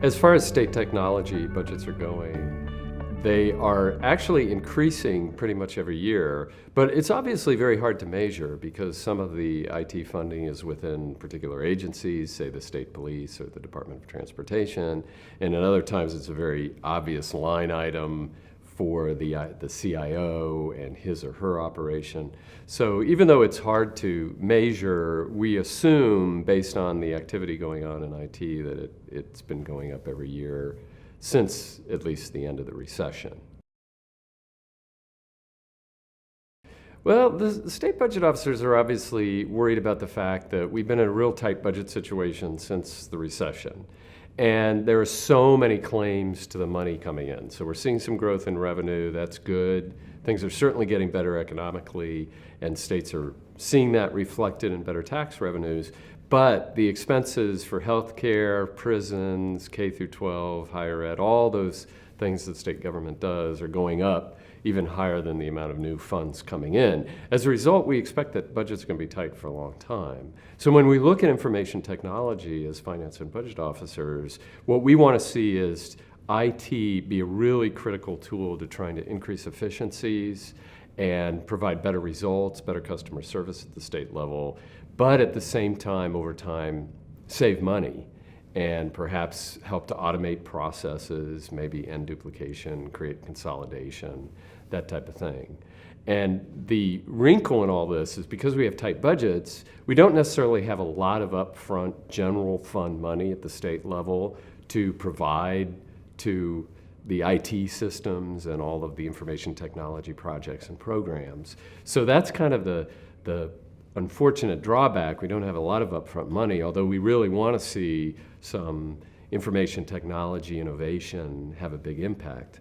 As far as state technology budgets are going, they are actually increasing pretty much every year, but it's obviously very hard to measure because some of the IT funding is within particular agencies, say the state police or the Department of Transportation, and at other times it's a very obvious line item for the CIO and his or her operation. So even though it's hard to measure, we assume based on the activity going on in IT that it's been going up every year since at least the end of the recession. Well, the state budget officers are obviously worried about the fact that we've been in a real tight budget situation since the recession. And there are so many claims to the money coming in. So we're seeing some growth in revenue, that's good. Things are certainly getting better economically, and states are seeing that reflected in better tax revenues. But the expenses for healthcare, prisons, K through 12, higher ed, all those things that state government does are going up even higher than the amount of new funds coming in. As a result, we expect that budgets are going to be tight for a long time. So when we look at information technology as finance and budget officers, what we want to see is IT be a really critical tool to trying to increase efficiencies and provide better results, better customer service at the state level, but at the same time, over time, save money and perhaps help to automate processes, maybe end duplication, create consolidation, that type of thing. And the wrinkle in all this is because we have tight budgets, we don't necessarily have a lot of upfront general fund money at the state level to provide to the IT systems and all of the information technology projects and programs. So that's kind of the unfortunate drawback. We don't have a lot of upfront money, although we really want to see some information technology innovation have a big impact.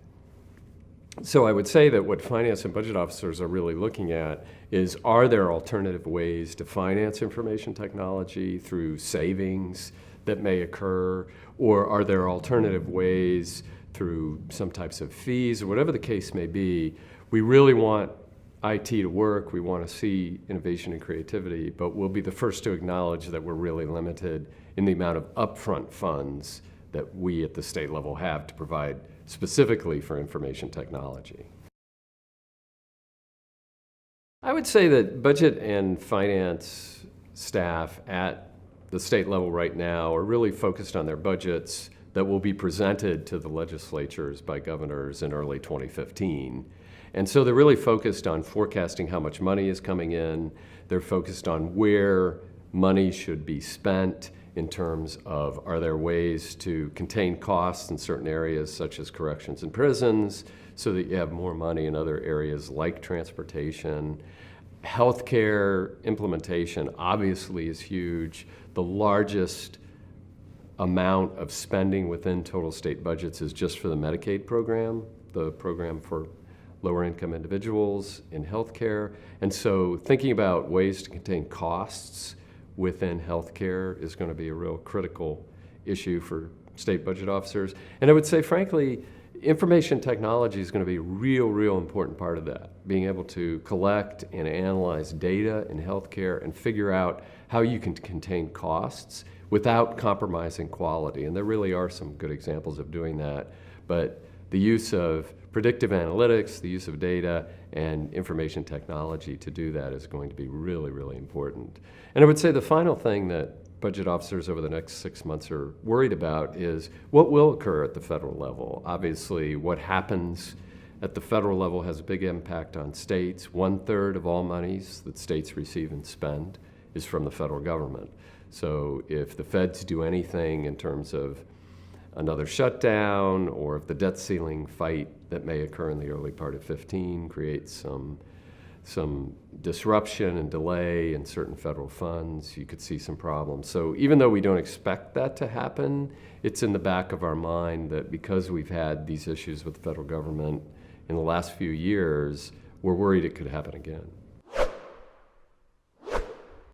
So I would say that what finance and budget officers are really looking at is, are there alternative ways to finance information technology through savings that may occur, or are there alternative ways through some types of fees, or whatever the case may be. We really want IT to work, we want to see innovation and creativity, but we'll be the first to acknowledge that we're really limited in the amount of upfront funds that we at the state level have to provide specifically for information technology. I would say that budget and finance staff at the state level right now are really focused on their budgets that will be presented to the legislatures by governors in early 2015. And so they're really focused on forecasting how much money is coming in. They're focused on where money should be spent in terms of, are there ways to contain costs in certain areas such as corrections and prisons so that you have more money in other areas like transportation. Healthcare implementation obviously is huge. The largest amount of spending within total state budgets is just for the Medicaid program, the program for lower income individuals in healthcare. And so thinking about ways to contain costs within healthcare is going to be a real critical issue for state budget officers. And I would say, frankly, information technology is going to be a real important part of that. Being able to collect and analyze data in healthcare and figure out how you can contain costs without compromising quality. And there really are some good examples of doing that. But the use of predictive analytics, the use of data, and information technology to do that is going to be really important. And I would say the final thing that budget officers over the next 6 months are worried about is what will occur at the federal level. Obviously, what happens at the federal level has a big impact on states. 1/3 of all monies that states receive and spend is from the federal government. So if the feds do anything in terms of another shutdown, or if the debt ceiling fight that may occur in the early part of 15 creates some disruption and delay in certain federal funds, you could see some problems. So even though we don't expect that to happen, it's in the back of our mind that because we've had these issues with the federal government in the last few years, we're worried it could happen again.